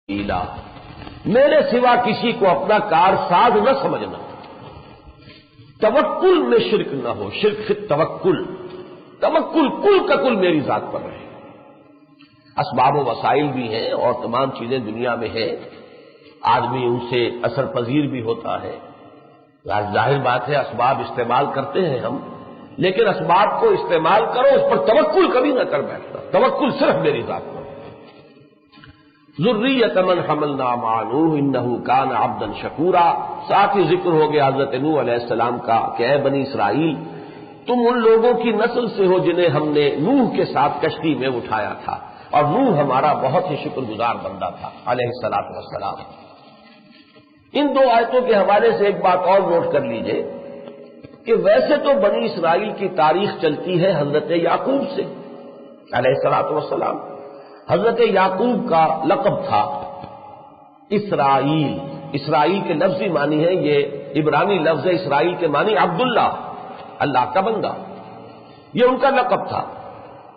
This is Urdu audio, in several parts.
میرے سوا کسی کو اپنا کارساز نہ سمجھنا، توکل میں شرک نہ ہو، شرک فی توکل، توکل کل کا کل میری ذات پر رہے۔ اسباب و وسائل بھی ہیں اور تمام چیزیں دنیا میں ہیں، آدمی ان سے اثر پذیر بھی ہوتا ہے، ظاہر بات ہے اسباب استعمال کرتے ہیں ہم، لیکن اسباب کو استعمال کرو، اس پر توکل کبھی نہ کر بیٹھنا، توکل صرف میری ذات پر۔ ذریۃ من حملنا مع نوح انہ کان عبدا شکورا، ساتھ ہی ذکر ہو گیا حضرت نوح علیہ السلام کا کہ اے بنی اسرائیل تم ان لوگوں کی نسل سے ہو جنہیں ہم نے نوح کے ساتھ کشتی میں اٹھایا تھا، اور نوح ہمارا بہت ہی شکر گزار بندہ تھا علیہ الصلوۃ والسلام۔ ان دو آیتوں کے حوالے سے ایک بات اور نوٹ کر لیجئے کہ ویسے تو بنی اسرائیل کی تاریخ چلتی ہے حضرت یعقوب سے علیہ الصلوۃ والسلام۔ حضرت یعقوب کا لقب تھا اسرائیل، اسرائیل کے لفظی معنی ہے، یہ عبرانی لفظ ہے اسرائیل کے معنی عبداللہ، اللہ کا بندہ، یہ ان کا لقب تھا۔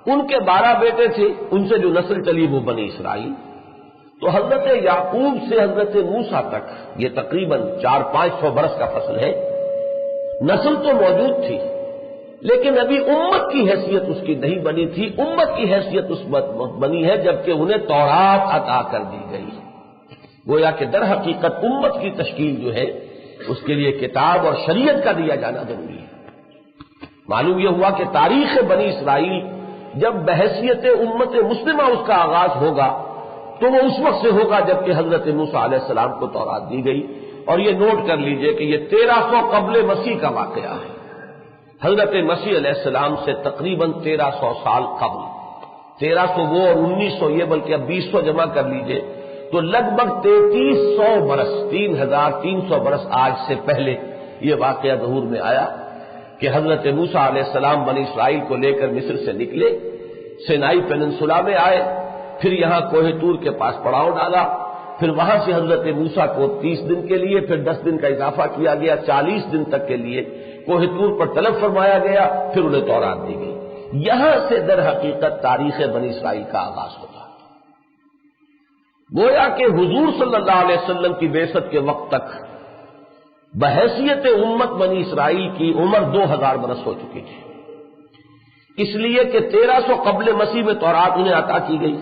ان کے 12 بیٹے تھے، ان سے جو نسل چلی وہ بنی اسرائیل۔ تو حضرت یعقوب سے حضرت موسیٰ تک یہ تقریباً 400-500 برس کا فصل ہے۔ نسل تو موجود تھی لیکن ابھی امت کی حیثیت اس کی نہیں بنی تھی، امت کی حیثیت اس وقت بنی ہے جبکہ انہیں تورات عطا کر دی گئی۔ گویا کہ در حقیقت امت کی تشکیل جو ہے اس کے لیے کتاب اور شریعت کا دیا جانا ضروری ہے۔ معلوم یہ ہوا کہ تاریخ بنی اسرائیل جب بحیثیت امت مسلمہ اس کا آغاز ہوگا تو وہ اس وقت سے ہوگا جبکہ حضرت موسیٰ علیہ السلام کو تورات دی گئی۔ اور یہ نوٹ کر لیجئے کہ یہ 1300 قبل مسیح کا واقعہ ہے، حضرت مسیح علیہ السلام سے تقریباً 1300 سال قبل، 1300 وہ اور 1900 یہ، بلکہ اب 2000 جمع کر لیجئے تو لگ بھگ 3300 برس، 3300 برس آج سے پہلے یہ واقعہ ظہور میں آیا کہ حضرت موسیٰ علیہ السلام بنی اسرائیل کو لے کر مصر سے نکلے، سینائی پیننسولا میں آئے، پھر یہاں کوہ طور کے پاس پڑاؤ ڈالا، پھر وہاں سے حضرت موسیٰ کو 30 دن کے لیے، پھر 10 دن کا اضافہ کیا گیا، 40 دن تک کے لیے کوہ طور پر طلب فرمایا گیا، پھر انہیں تورات دی گئی۔ یہاں سے در حقیقت تاریخ بنی اسرائیل کا آغاز ہوتا ہے۔ گویا کہ حضور صلی اللہ علیہ وسلم کی بعثت کے وقت تک بحیثیت امت بنی اسرائیل کی عمر 2000 برس ہو چکی تھی، اس لیے کہ 1300 قبل مسیح میں تورات انہیں عطا کی گئی،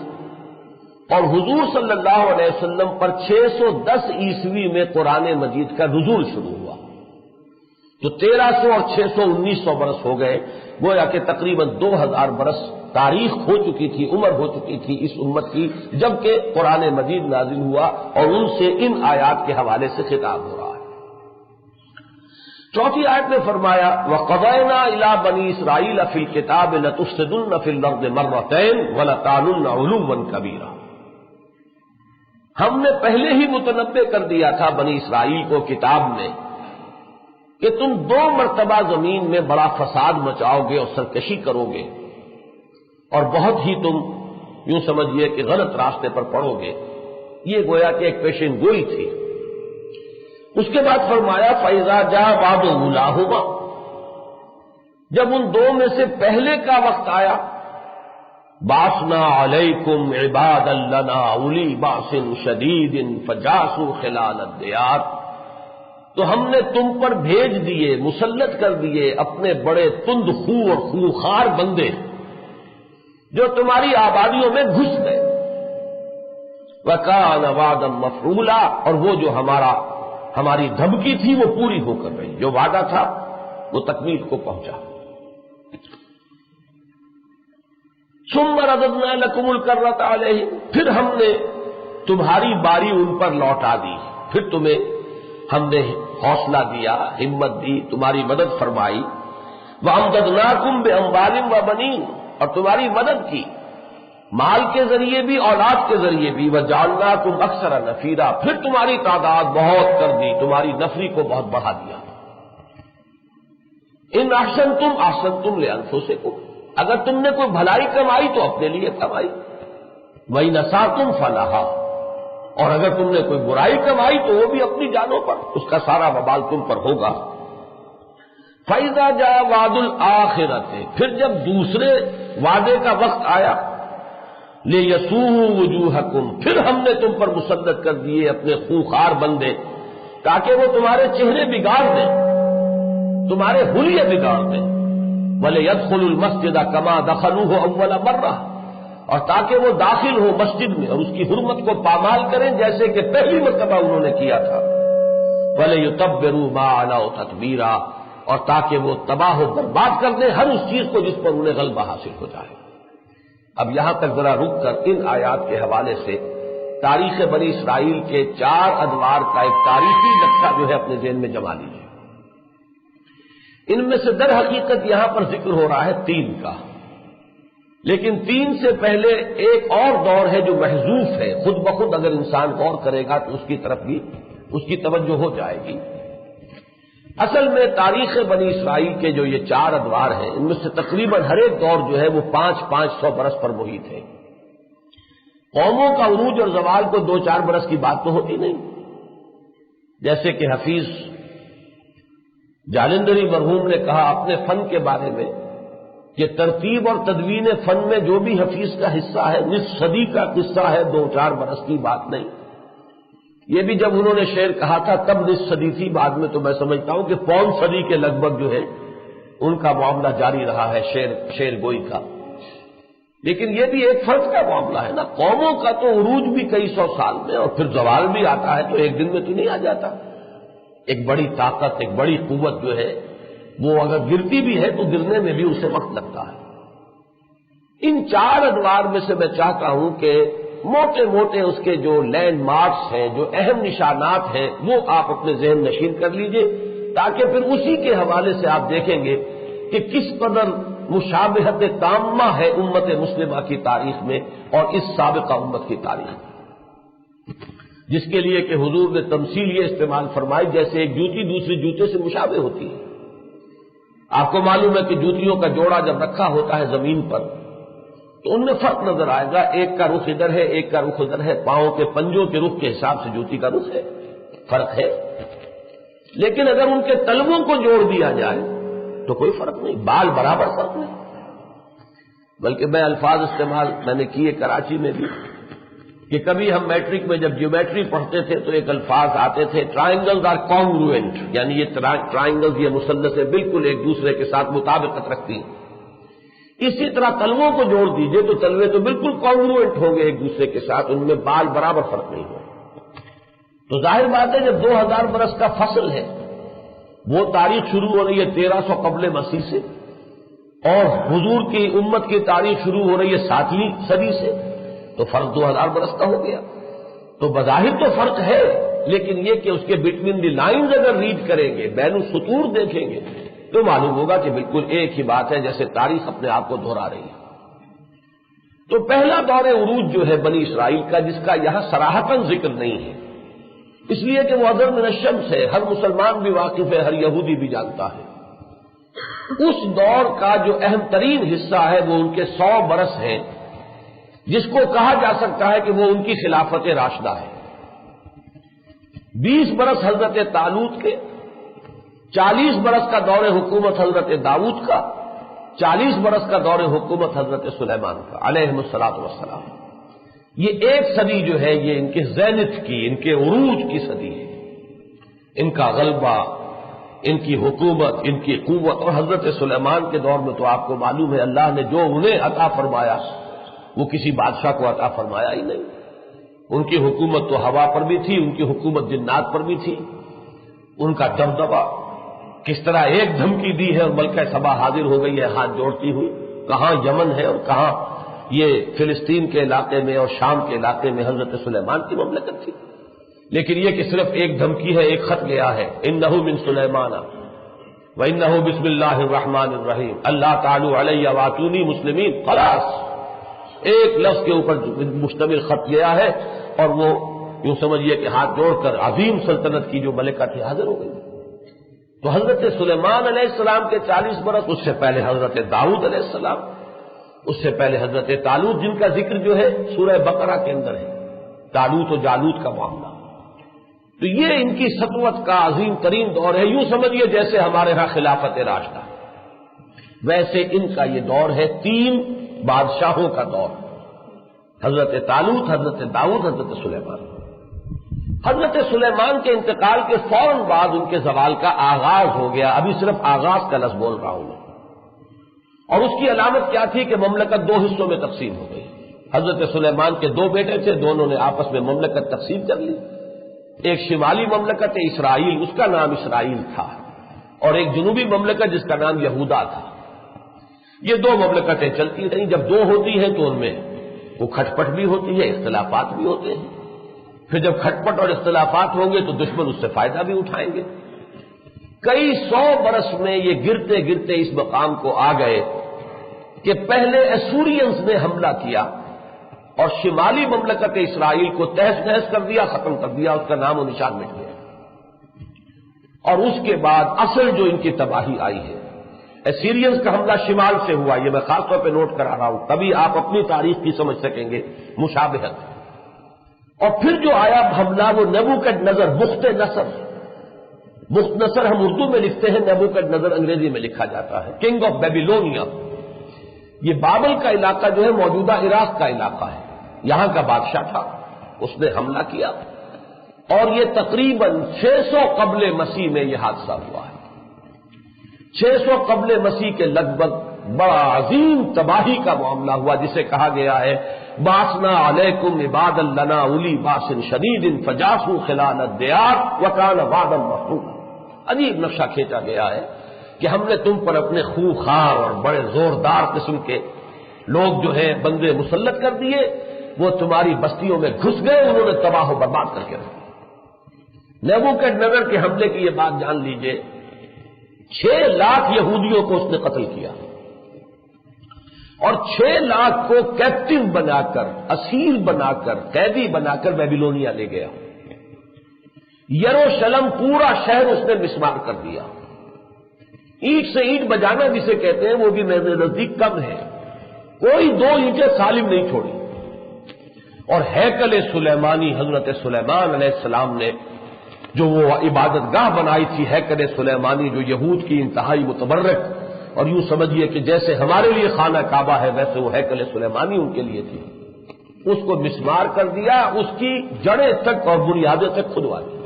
اور حضور صلی اللہ علیہ وسلم پر 610 عیسوی میں قرآن مجید کا نزول شروع ہوا، تو 1300 اور 600 1900 برس ہو گئے، گویا کہ تقریباً 2000 برس تاریخ ہو چکی تھی، عمر ہو چکی تھی اس امت کی، جبکہ قرآن مجید نازل ہوا اور ان سے ان آیات کے حوالے سے خطاب ہو رہا ہے۔ چوتھی آیت میں فرمایا وَقَضَيْنَا إِلَىٰ بَنِي إِسْرَائِيلَ فِي الْكِتَابِ لَتُفْسِدُنَّ فِي الْأَرْضِ مَرَّتَيْنِ وَلَتَعْلُنَّ عُلُوًّا كَبِيرًا، ہم نے پہلے ہی متنبع کر دیا تھا بنی اسرائیل کو کتاب میں کہ تم 2 مرتبہ زمین میں بڑا فساد مچاؤ گے اور سرکشی کرو گے، اور بہت ہی تم یوں سمجھیے کہ غلط راستے پر پڑو گے۔ یہ گویا کہ ایک پیشین گوئی تھی۔ اس کے بعد فرمایا فَإِذَا جَاءَ وَعْدُ أُولَاهُمَا، جب ان 2 میں سے پہلے کا وقت آیا، بَعَثْنَا عَلَيْكُمْ عِبَادًا لَّنَا أُولِي بَأْسٍ شَدِيدٍ فَجَاسُوا خِلَالَ الدِّيَارِ، تو ہم نے تم پر بھیج دیے، مسلط کر دیے اپنے بڑے تند خو اور خوخار بندے جو تمہاری آبادیوں میں گھس گئے۔ وَكَانَ وَعْدًا مَفْعُولًا، اور وہ جو ہماری دھمکی تھی وہ پوری ہو کر رہی، جو وعدہ تھا وہ تکمیل کو پہنچا۔ ثُمَّ رَدَدْنَا لَكُمُ الْكَرَّةَ عَلَيْهِمْ، پھر ہم نے تمہاری باری ان پر لوٹا دی، پھر تمہیں ہم نے حوصلہ دیا، ہمت دی، تمہاری مدد فرمائی۔ وَأَمْدَدْنَاكُمْ بِأَمْوَالٍ وَبَنِينَ، اور تمہاری مدد کی مال کے ذریعے بھی، اولاد کے ذریعے بھی۔ وَجَعَلْنَاكُمْ أَكْثَرَ نَفِيرًا، پھر تمہاری تعداد بہت کر دی، تمہاری نفری کو بہت بڑھا دیا۔ إِنْ أَحْسَنْتُمْ أَحْسَنْتُمْ لِأَنفُسِكُمْ، اگر تم نے کوئی بھلائی کمائی تو اپنے لیے کمائی، وَإِنْ أَسَأْتُمْ فَلَهَا، اور اگر تم نے کوئی برائی کمائی تو وہ بھی اپنی جانوں پر، اس کا سارا وبال تم پر ہوگا۔ فَإِذَا جَاءَ وَعْدُ الْآخِرَةِ، پھر جب دوسرے وعدے کا وقت آیا، لیسوءوا وجوہکم، پھر ہم نے تم پر مسلط کر دیے اپنے خوخار بندے تاکہ وہ تمہارے چہرے بگاڑ دیں، تمہارے حلیے بگاڑ دیں، وَلِيَدْخُلُوا الْمَسْجِدَ كَمَا دَخَلُوهُ أَوَّلَ مَرَّةٍ، اور تاکہ وہ داخل ہو مسجد میں اور اس کی حرمت کو پامال کریں جیسے کہ پہلی مرتبہ انہوں نے کیا تھا، وَلِيُتَبِّرُوا مَا عَلَوْا تَتْبِيرًا، اور تاکہ وہ تباہ و برباد کر دیں ہر اس چیز کو جس پر انہیں غلبہ حاصل ہو جائے۔ اب یہاں تک ذرا رک کر ان آیات کے حوالے سے تاریخ بنی اسرائیل کے 4 ادوار کا ایک تاریخی نقشہ جو ہے اپنے ذہن میں جما لیجیے۔ ان میں سے در حقیقت یہاں پر ذکر ہو رہا ہے 3 کا، لیکن 3 سے پہلے ایک اور دور ہے جو محذوف ہے، خود بخود اگر انسان غور کرے گا تو اس کی طرف بھی اس کی توجہ ہو جائے گی۔ اصل میں تاریخ بنی اسرائیل کے جو یہ 4 ادوار ہیں ان میں سے تقریباً ہر ایک دور جو ہے وہ 500 برس پر محیط ہے۔ قوموں کا عروج اور زوال کو 2-4 برس کی بات تو ہوتی نہیں، جیسے کہ حفیظ جالندری مرحوم نے کہا اپنے فن کے بارے میں کہ ترتیب اور تدوین فن میں جو بھی حفیظ کا حصہ ہے نصف صدی کا قصہ ہے، 2-4 برس کی بات نہیں۔ یہ بھی جب انہوں نے شعر کہا تھا تب نصف صدی تھی، بعد میں تو میں سمجھتا ہوں کہ 5 صدی کے لگ بھگ جو ہے ان کا معاملہ جاری رہا ہے شعر گوئی کا۔ لیکن یہ بھی ایک فرد کا معاملہ ہے نا، قوموں کا تو عروج بھی کئی 100 سال میں اور پھر زوال بھی آتا ہے تو ایک دن میں تو نہیں آ جاتا۔ ایک بڑی طاقت، ایک بڑی قوت جو ہے وہ اگر گرتی بھی ہے تو گرنے میں بھی اسے وقت لگتا ہے۔ ان 4 ادوار میں سے میں چاہتا ہوں کہ موٹے موٹے اس کے جو لینڈ مارکس ہیں، جو اہم نشانات ہیں، وہ آپ اپنے ذہن نشین کر لیجئے تاکہ پھر اسی کے حوالے سے آپ دیکھیں گے کہ کس قدر مشابہت تامہ ہے امت مسلمہ کی تاریخ میں اور اس سابقہ امت کی تاریخ میں، جس کے لیے کہ حضور نے تمثیل یہ استعمال فرمائی جیسے ایک جوتی دوسری جوتے سے مشابہ ہوتی ہے۔ آپ کو معلوم ہے کہ جوتیوں کا جوڑا جب رکھا ہوتا ہے زمین پر تو ان میں فرق نظر آئے گا، ایک کا رخ ادھر ہے ایک کا رخ ادھر ہے، پاؤں کے پنجوں کے رخ کے حساب سے جوتی کا رخ ہے، فرق ہے۔ لیکن اگر ان کے تلووں کو جوڑ دیا جائے تو کوئی فرق نہیں، بال برابر فرق نہیں۔ بلکہ میں الفاظ استعمال میں نے کیے کراچی میں بھی کہ کبھی ہم میٹرک میں جب جیومیٹری پڑھتے تھے تو ایک الفاظ آتے تھے ٹرائنگلز آر کانگروئنٹ، یعنی یہ ٹرائنگلز یہ مثلثیں بالکل ایک دوسرے کے ساتھ مطابقت رکھتی ہیں۔ اسی طرح تلووں کو جوڑ دیجئے تو تلوے تو بالکل کانگروئنٹ ہوں گے ایک دوسرے کے ساتھ، ان میں بال برابر فرق نہیں ہوگا۔ تو ظاہر بات ہے جب 2000 برس کا فصل ہے، وہ تاریخ شروع ہو رہی ہے 1300 قبل مسیح سے اور حضور کی امت کی تاریخ شروع ہو رہی ہے 7ویں صدی سے، تو فرق 2000 برس کا ہو گیا۔ تو بظاہر تو فرق ہے، لیکن یہ کہ اس کے بٹوین دی لائنز اگر ریڈ کریں گے، بین السطور دیکھیں گے تو معلوم ہوگا کہ بالکل ایک ہی بات ہے، جیسے تاریخ اپنے آپ کو دہرا رہی ہے۔ تو پہلا دور عروج جو ہے بنی اسرائیل کا، جس کا یہاں صراحتاً ذکر نہیں ہے، اس لیے کہ وہ اذر من الشمس ہے، ہر مسلمان بھی واقف ہے، ہر یہودی بھی جانتا ہے۔ اس دور کا جو اہم ترین حصہ ہے وہ ان کے 100 برس ہیں، جس کو کہا جا سکتا ہے کہ وہ ان کی خلافت راشدہ ہے۔ 20 برس حضرت طالوت کے، 40 برس کا دور حکومت حضرت داؤد کا، 40 برس کا دور حکومت حضرت سلیمان کا علیہ الصلوۃ والسلام۔ یہ ایک صدی جو ہے یہ ان کے زینت کی، ان کے عروج کی صدی ہے، ان کا غلبہ، ان کی حکومت، ان کی قوت۔ اور حضرت سلیمان کے دور میں تو آپ کو معلوم ہے اللہ نے جو انہیں عطا فرمایا وہ کسی بادشاہ کو عطا فرمایا ہی نہیں۔ ان کی حکومت تو ہوا پر بھی تھی، ان کی حکومت جنات پر بھی تھی، ان کا دبدبا کس طرح ایک دھمکی دی ہے اور ملکہ سبا حاضر ہو گئی ہے ہاتھ جوڑتی ہوئی، کہاں یمن ہے اور کہاں یہ فلسطین کے علاقے میں اور شام کے علاقے میں حضرت سلیمان کی مملکت تھی۔ لیکن یہ کہ صرف ایک دھمکی ہے، ایک خط گیا ہے، انہ من سلیمان وانہ بسم اللہ الرحمن الرحیم اللہ تعالی علی واتونی مسلمین، خلاص ایک لفظ کے اوپر مشتمل خط گیا ہے اور وہ یوں سمجھیے کہ ہاتھ جوڑ کر عظیم سلطنت کی جو ملکہ تھی حاضر ہو گئی۔ تو حضرت سلیمان علیہ السلام کے 40 برس، اس سے پہلے حضرت داؤد علیہ السلام، اس سے پہلے حضرت طالوت جن کا ذکر جو ہے سورہ بقرہ کے اندر ہے، طالوت و جالوت کا معاملہ۔ تو یہ ان کی سطوت کا عظیم ترین دور ہے، یوں سمجھیے جیسے ہمارے ہاں خلافت راشدہ، ویسے ان کا یہ دور ہے 3 بادشاہوں کا دور۔ حضرت طالوت، حضرت داؤد، حضرت سلیمان۔ حضرت سلیمان کے انتقال کے فوراً بعد ان کے زوال کا آغاز ہو گیا۔ ابھی صرف آغاز کا لفظ بول رہا ہوں میں۔ اور اس کی علامت کیا تھی کہ مملکت دو حصوں میں تقسیم ہو گئی۔ حضرت سلیمان کے دو بیٹے تھے، دونوں نے آپس میں مملکت تقسیم کر لی۔ ایک شمالی مملکت اسرائیل، اس کا نام اسرائیل تھا، اور ایک جنوبی مملکت جس کا نام یہودا تھا۔ یہ دو مملکتیں چلتی رہیں۔ جب دو ہوتی ہیں تو ان میں وہ کھٹپٹ بھی ہوتی ہے، اختلافات بھی ہوتے ہیں۔ پھر جب کھٹپٹ اور اختلافات ہوں گے تو دشمن اس سے فائدہ بھی اٹھائیں گے۔ کئی سو برس میں یہ گرتے گرتے اس مقام کو آ گئے کہ پہلے ایسورینز نے حملہ کیا اور شمالی مملکت اسرائیل کو تہس نہس کر دیا، ختم کر دیا، اس کا نام و نشان مٹ گیا۔ اور اس کے بعد اصل جو ان کی تباہی آئی ہے، ایسیرینز کا حملہ شمال سے ہوا، یہ میں خاص طور پہ نوٹ کرا رہا ہوں، تبھی آپ اپنی تاریخ کی سمجھ سکیں گے مشابہت۔ اور پھر جو آیا حملہ وہ نیبوکڈنیزر، بخت نصر، بخت نصر ہم اردو میں لکھتے ہیں، نیبوکڈنیزر انگریزی میں لکھا جاتا ہے، کنگ آف بیبیلونیا۔ یہ بابل کا علاقہ جو ہے موجودہ عراق کا علاقہ ہے، یہاں کا بادشاہ تھا، اس نے حملہ کیا، اور یہ تقریباً 600 قبل مسیح میں یہ حادثہ ہوا ہے۔ 600 قبل مسیح کے لگ بھگ بڑا عظیم تباہی کا معاملہ ہوا، جسے کہا گیا ہے باسنا علیکم عباد لنا اولی باس شدید فجاسوا خلال الدیار وکان وعدا مفعولا۔ عجیب نقشہ کھینچا گیا ہے کہ ہم نے تم پر اپنے خوخار اور بڑے زوردار قسم کے لوگ جو ہیں بندے مسلط کر دیے، وہ تمہاری بستیوں میں گھس گئے، انہوں نے تباہ و برباد کر کے رکھا۔ نیبوکڈنیزر کے حملے کی یہ بات جان لیجئے، 6 لاکھ یہودیوں کو اس نے قتل کیا، اور 6 لاکھ کو کیپٹن بنا کر، اسیر بنا کر، قیدی بنا کر بیبیلونیا لے گیا۔ یروشلم پورا شہر اس نے مسمار کر دیا۔ اینٹ سے اینٹ بجانا جسے کہتے ہیں وہ بھی میرے نزدیک کم ہے، کوئی 2 اینٹیں سالم نہیں چھوڑی۔ اور ہیکل سلیمانی، حضرت سلیمان علیہ السلام نے جو وہ عبادت گاہ بنائی تھی، ہیکل سلیمانی، جو یہود کی انتہائی متبرک، اور یوں سمجھیے کہ جیسے ہمارے لیے خانہ کعبہ ہے ویسے وہ ہیکل سلیمانی ان کے لیے تھی، اس کو مسمار کر دیا، اس کی جڑیں تک اور بنیادیں تک کھدوا دی۔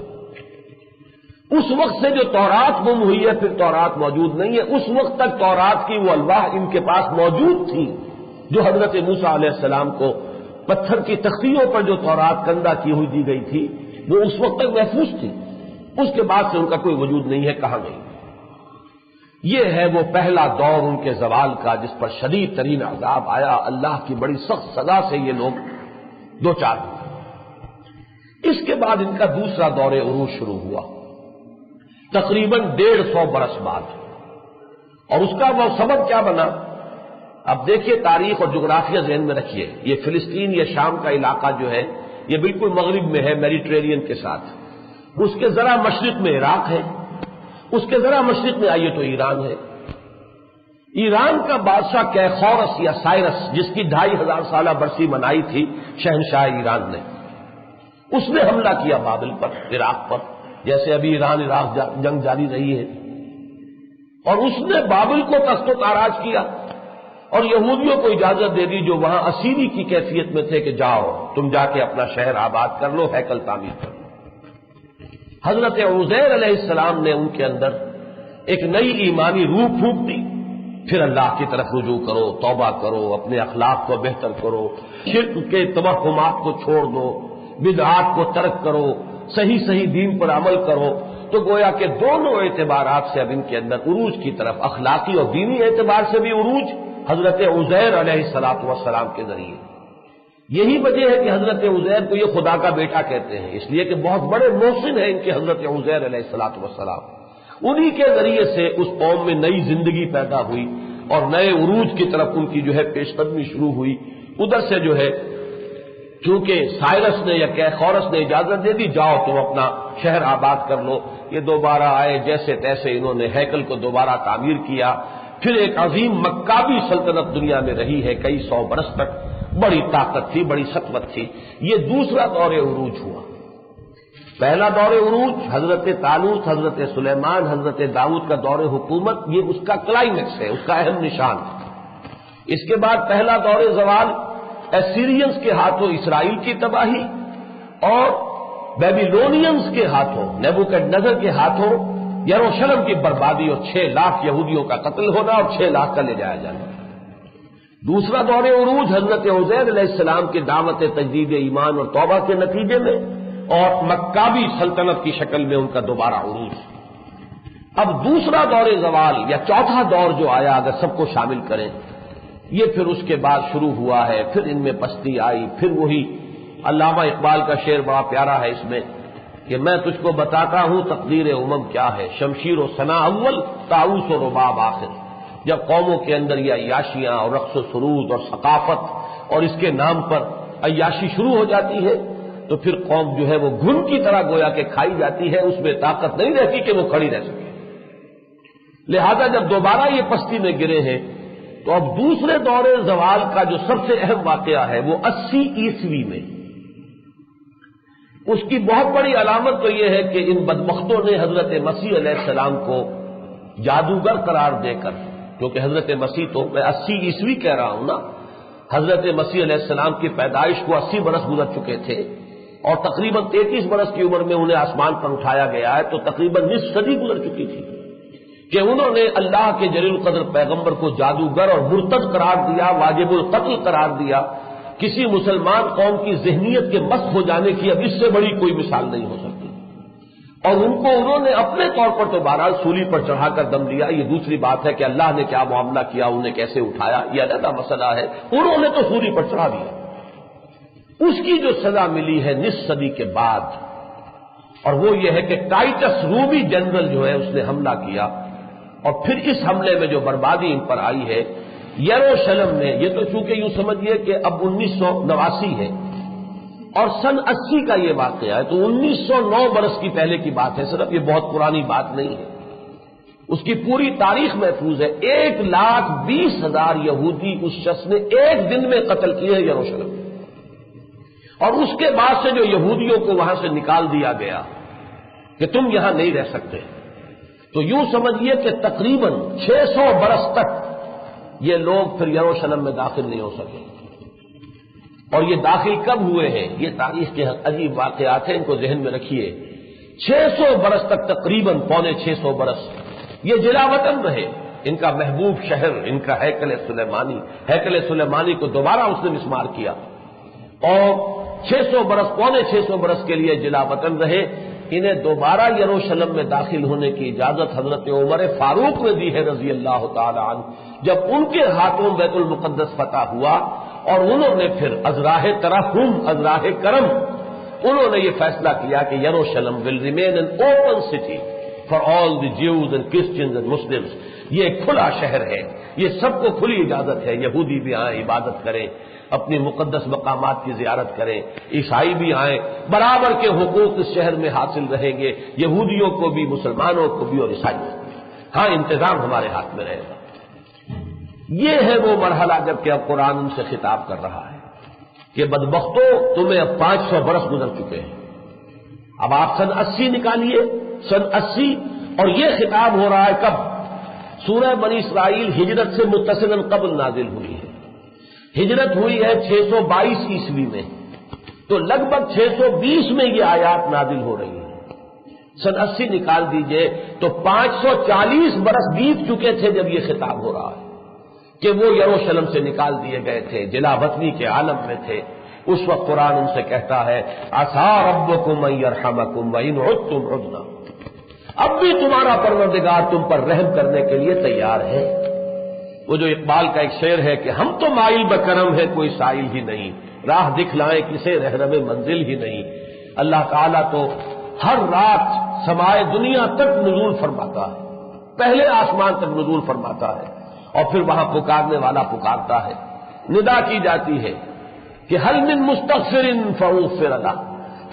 اس وقت سے جو تورات گم ہوئی ہے، پھر تورات موجود نہیں ہے، اس وقت تک تورات کی وہ الواح ان کے پاس موجود تھی، جو حضرت موسیٰ علیہ السلام کو پتھر کی تختیوں پر جو تورات کندہ کی ہوئی دی گئی تھی، وہ اس وقت تک محفوظ تھی۔ اس کے بعد سے ان کا کوئی وجود نہیں ہے، کہاں گئی۔ یہ ہے وہ پہلا دور ان کے زوال کا، جس پر شدید ترین عذاب آیا، اللہ کی بڑی سخت سزا سے یہ لوگ دو چار ہوئے۔ اس کے بعد ان کا دوسرا دور عروج شروع ہوا، تقریباً 150 برس بعد، اور اس کا وہ سبب کیا بنا؟ اب دیکھیے، تاریخ اور جغرافیہ ذہن میں رکھیے، یہ فلسطین یا شام کا علاقہ جو ہے یہ بالکل مغرب میں ہے، میڈیٹرینین کے ساتھ، اس کے ذرا مشرق میں عراق ہے، اس کے ذرا مشرق میں آئیے تو ایران ہے۔ ایران کا بادشاہ کیخورس یا سائرس، جس کی 2500 سالہ برسی منائی تھی شہنشاہ ایران نے، اس نے حملہ کیا بابل پر، عراق پر، جیسے ابھی ایران عراق جنگ جاری رہی ہے، اور اس نے بابل کو تخت و تاراج کیا، اور یہودیوں کو اجازت دے دی جو وہاں اسیری کی کیفیت میں تھے کہ جاؤ تم جا کے اپنا شہر آباد کر لو، ہیکل تعمیر کر لو۔ حضرت عزیر علیہ السلام نے ان کے اندر ایک نئی ایمانی روح پھونک دی، پھر اللہ کی طرف رجوع کرو، توبہ کرو، اپنے اخلاق کو بہتر کرو، شرک کے توہمات کو چھوڑ دو، بدعات کو ترک کرو، صحیح صحیح دین پر عمل کرو۔ تو گویا کہ دونوں اعتبارات سے اب ان کے اندر عروج کی طرف، اخلاقی اور دینی اعتبار سے بھی عروج حضرت عزیر علیہ السلام کے ذریعے۔ یہی وجہ ہے کہ حضرت عزیر کو یہ خدا کا بیٹا کہتے ہیں، اس لیے کہ بہت بڑے محسن ہیں ان کے حضرت عزیر علیہ السلام۔ انہی کے ذریعے سے اس قوم میں نئی زندگی پیدا ہوئی اور نئے عروج کی طرف ان کی جو ہے پیش قدمی شروع ہوئی۔ ادھر سے جو ہے چونکہ سائرس نے یا کیخورس نے اجازت دے دی، جاؤ تم اپنا شہر آباد کر لو، یہ دوبارہ آئے، جیسے تیسے انہوں نے ہیکل کو دوبارہ تعمیر کیا۔ پھر ایک عظیم مکابی سلطنت دنیا میں رہی ہے کئی 100 برس تک، بڑی طاقت تھی، بڑی سطوت تھی۔ یہ دوسرا دور عروج ہوا۔ پہلا دور عروج حضرت طالوت، حضرت سلیمان، حضرت داؤد کا دور حکومت، یہ اس کا کلائمیکس ہے، اس کا اہم نشان ہے۔ اس کے بعد پہلا دور زوال ایسیرینز کے ہاتھوں اسرائیل کی تباہی اور بیبیلونینز کے ہاتھوں نیبوکڈنیزر کے ہاتھوں یروشلم کی بربادی اور 6 لاکھ یہودیوں کا قتل ہونا اور 6 لاکھ کا لے جایا جانا۔ دوسرا دور عروج حضرت عزیر علیہ السلام کی دعوت تجدید ایمان اور توبہ کے نتیجے میں اور مکابی سلطنت کی شکل میں ان کا دوبارہ عروج۔ اب دوسرا دور زوال یا چوتھا دور جو آیا اگر سب کو شامل کریں، یہ پھر اس کے بعد شروع ہوا ہے، پھر ان میں پستی آئی، پھر وہی علامہ اقبال کا شعر بڑا پیارا ہے اس میں کہ میں تجھ کو بتاتا ہوں تقدیر امم کیا ہے، شمشیر و ثنا اول طاؤس و رباب آخر۔ جب قوموں کے اندر یہ عیاشیاں اور رقص و سرود اور ثقافت اور اس کے نام پر عیاشی شروع ہو جاتی ہے تو پھر قوم جو ہے وہ گھن کی طرح گویا کہ کھائی جاتی ہے، اس میں طاقت نہیں رہتی کہ وہ کھڑی رہ سکے۔ لہذا جب دوبارہ یہ پستی میں گرے ہیں تو اب دوسرے دور زوال کا جو سب سے اہم واقعہ ہے وہ 80 عیسوی میں، اس کی بہت بڑی علامت تو یہ ہے کہ ان بدبختوں نے حضرت مسیح علیہ السلام کو جادوگر قرار دے کر، کیونکہ حضرت مسیح تو میں 80 عیسوی کہہ رہا ہوں نا، حضرت مسیح علیہ السلام کی پیدائش کو 80 برس گزر چکے تھے اور تقریباً 33 برس کی عمر میں انہیں آسمان پر اٹھایا گیا ہے، تو تقریباً نصف صدی گزر چکی تھی کہ انہوں نے اللہ کے جلیل القدر پیغمبر کو جادوگر اور مرتد قرار دیا، واجب القتل قرار دیا۔ کسی مسلمان قوم کی ذہنیت کے مست ہو جانے کی اب اس سے بڑی کوئی مثال نہیں ہو سکتی، اور ان کو انہوں نے اپنے طور پر تو بہرحال سولی پر چڑھا کر دم دیا۔ یہ دوسری بات ہے کہ اللہ نے کیا معاملہ کیا، انہیں کیسے اٹھایا، یہ علیحدہ مسئلہ ہے، انہوں نے تو سولی پر چڑھا دیا۔ اس کی جو سزا ملی ہے نصف صدی کے بعد، اور وہ یہ ہے کہ ٹائٹس رومی جنرل جو ہے اس نے حملہ کیا، اور پھر اس حملے میں جو بربادی ان پر آئی ہے یروشلم میں، یہ تو چونکہ یوں سمجھیے کہ اب 1989 ہے اور سن 80 کا یہ واقعہ ہے، تو 1909 برس کی پہلے کی بات ہے، صرف یہ بہت پرانی بات نہیں ہے، اس کی پوری تاریخ محفوظ ہے۔ 1,20,000 یہودی اس شخص نے ایک دن میں قتل کیے ہیں یروشلم میں، اور اس کے بعد سے جو یہودیوں کو وہاں سے نکال دیا گیا کہ تم یہاں نہیں رہ سکتے، تو یوں سمجھیے کہ تقریباً 600 برس تک یہ لوگ پھر یروشلم میں داخل نہیں ہو سکے۔ اور یہ داخل کب ہوئے ہیں، یہ تاریخ کے عجیب واقعات ہیں، ان کو ذہن میں رکھیے۔ 600 برس تک، تقریباً 625 برس یہ جلا وطن رہے، ان کا محبوب شہر، ان کا ہیکل سلیمانی کو دوبارہ اس نے مسمار کیا، اور 600 برس 625 برس کے لیے جلا وطن رہے۔ انہیں دوبارہ یروشلم میں داخل ہونے کی اجازت حضرت عمر فاروق نے دی ہے رضی اللہ تعالی عنہ، جب ان کے ہاتھوں بیت المقدس فتح ہوا، اور انہوں نے پھر ازراہ ترحم، ازراہ کرم، انہوں نے یہ فیصلہ کیا کہ یروشلم will remain an open city for all the Jews and Christians and Muslims, یہ کھلا شہر ہے، یہ سب کو کھلی اجازت ہے، یہودی بھی آئیں عبادت کریں، اپنی مقدس مقامات کی زیارت کریں، عیسائی بھی آئیں، برابر کے حقوق اس شہر میں حاصل رہیں گے، یہودیوں کو بھی، مسلمانوں کو بھی اور عیسائیوں کو بھی، ہاں انتظام ہمارے ہاتھ میں رہے گا۔ یہ ہے وہ مرحلہ جب کہ اب قرآن ان سے خطاب کر رہا ہے کہ بدبختوں تمہیں اب 500 برس گزر چکے ہیں، اب آپ سن 80 نکالیے، سن 80، اور یہ خطاب ہو رہا ہے کب؟ سورہ بنی اسرائیل ہجرت سے متصلاً قبل نازل ہوئی ہے، ہجرت ہوئی ہے 622 عیسوی میں، تو لگ بھگ 620 میں یہ آیات نازل ہو رہی ہیں، سن 80 نکال دیجئے تو 540 برس بیت چکے تھے جب یہ خطاب ہو رہا ہے کہ وہ یروشلم سے نکال دیے گئے تھے، جلا وطنی کے عالم میں تھے۔ اس وقت قرآن ان سے کہتا ہے عسیٰ ربکم ان یرحمکم وان عدتم عدنا، اب بھی تمہارا پروردگار تم پر رحم کرنے کے لیے تیار ہے۔ وہ جو اقبال کا ایک شعر ہے کہ ہم تو مائل بکرم ہے کوئی سائل ہی نہیں، راہ دکھلائیں کسے رہنم منزل ہی نہیں۔ اللہ تعالیٰ تو ہر رات سمائے دنیا تک نزول فرماتا ہے، پہلے آسمان تک نزول فرماتا ہے، اور پھر وہاں پکارنے والا پکارتا ہے، ندا کی جاتی ہے کہ حل من مستغفر فاغفر لہ،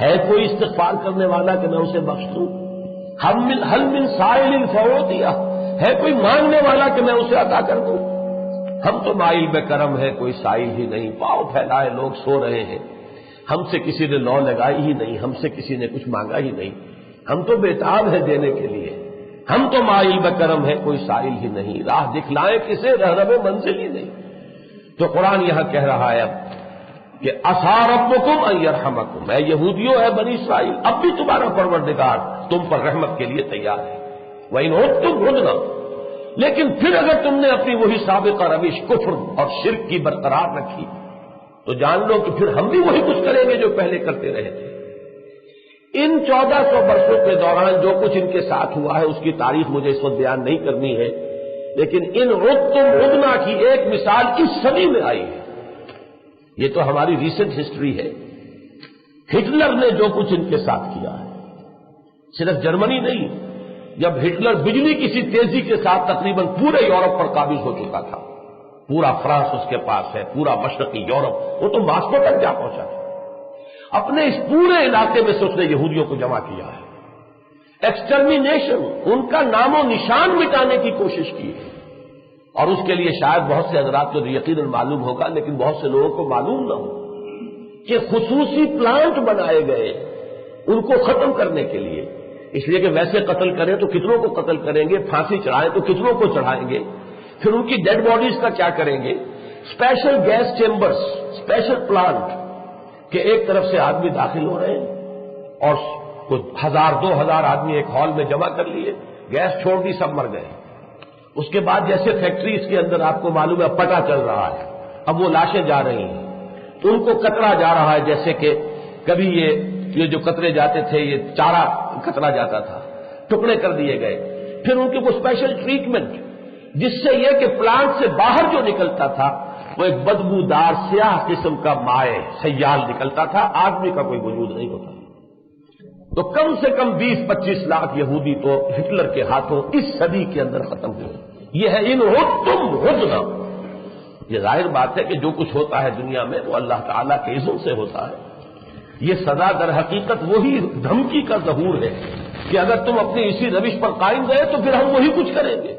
ہے کوئی استغفار کرنے والا کہ میں اسے بخش دوں؟ حل من سائل فاعطیہ، ہے کوئی مانگنے والا کہ میں اسے عطا کر دوں؟ ہم تو مائل بے کرم ہے کوئی سائل ہی نہیں، پاؤں پھیلائے لوگ سو رہے ہیں، ہم سے کسی نے لو لگائی ہی نہیں، ہم سے کسی نے کچھ مانگا ہی نہیں، ہم تو بےتاب ہے دینے کے لیے، ہم تو مائل بکرم ہے کوئی سائل ہی نہیں، راہ دکھلائیں کسے رہنم منزل ہی نہیں۔ تو قرآن یہاں کہہ رہا ہے اب کہ عسیٰ ربکم ان یرحمکم، اے یہودیوں، اے بنی اسرائیل، اب بھی تمہارا پروردگار تم پر رحمت کے لیے تیار ہے۔ وَإِنْ عُدْتُمْ عُدْنَا، لیکن پھر اگر تم نے اپنی وہی سابقہ روش کفر اور شرک کی برقرار رکھی تو جان لو کہ پھر ہم بھی وہی کچھ کریں گے جو پہلے کرتے رہے تھے۔ ان 1400 برسوں کے دوران جو کچھ ان کے ساتھ ہوا ہے اس کی تاریخ مجھے اس وقت بیان نہیں کرنی ہے، لیکن ان عدتم عدنا کی ایک مثال اس صدی میں آئی ہے۔ یہ تو ہماری ریسنٹ ہسٹری ہے۔ ہٹلر نے جو کچھ ان کے ساتھ کیا ہے، صرف جرمنی نہیں، جب ہٹلر بجلی کسی تیزی کے ساتھ تقریباً پورے یورپ پر قابض ہو چکا تھا، پورا فرانس اس کے پاس ہے، پورا مشرقی یورپ، وہ تو ماسکو تک جا پہنچا تھا، اپنے اس پورے علاقے میں سے اس نے یہودیوں کو جمع کیا ہے، ایکسٹرمینیشن، ان کا نام و نشان مٹانے کی کوشش کی ہے۔ اور اس کے لیے شاید بہت سے حضرات کو یقیناً معلوم ہوگا، لیکن بہت سے لوگوں کو معلوم نہ ہو کہ خصوصی پلانٹ بنائے گئے ان کو ختم کرنے کے لیے، اس لیے کہ ویسے قتل کریں تو کتنوں کو قتل کریں گے، پھانسی چڑھائیں تو کتنوں کو چڑھائیں گے، پھر ان کی ڈیڈ باڈیز کا کیا کریں گے۔ Special gas chambers, special plant کہ ایک طرف سے آدمی داخل ہو رہے ہیں اور کچھ 1000-2000 آدمی ایک ہال میں جمع کر لیے، گیس چھوڑ دی، سب مر گئے۔ اس کے بعد جیسے فیکٹریز کے اندر آپ کو معلوم ہے پٹا چل رہا ہے، اب وہ لاشیں جا رہی ہیں، ان کو کترا جا رہا ہے، جیسے کہ کبھی یہ جو کترے جاتے تھے، یہ چارہ کترا جاتا تھا، ٹکڑے کر دیے گئے، پھر ان کی وہ اسپیشل ٹریٹمنٹ جس سے یہ کہ پلانٹ سے باہر جو نکلتا تھا وہ ایک بدبودار سیاہ قسم کا مائع سیال نکلتا تھا، آدمی کا کوئی وجود نہیں ہوتا۔ تو کم سے کم 20-25 لاکھ یہودی تو ہٹلر کے ہاتھوں اس صدی کے اندر ختم ہوئے۔ یہ ہے ان عدتم عدنا۔ یہ ظاہر بات ہے کہ جو کچھ ہوتا ہے دنیا میں وہ اللہ تعالیٰ کے اذن سے ہوتا ہے۔ یہ سزا در حقیقت وہی دھمکی کا ظہور ہے کہ اگر تم اپنی اسی روش پر قائم رہے تو پھر ہم وہی کچھ کریں گے۔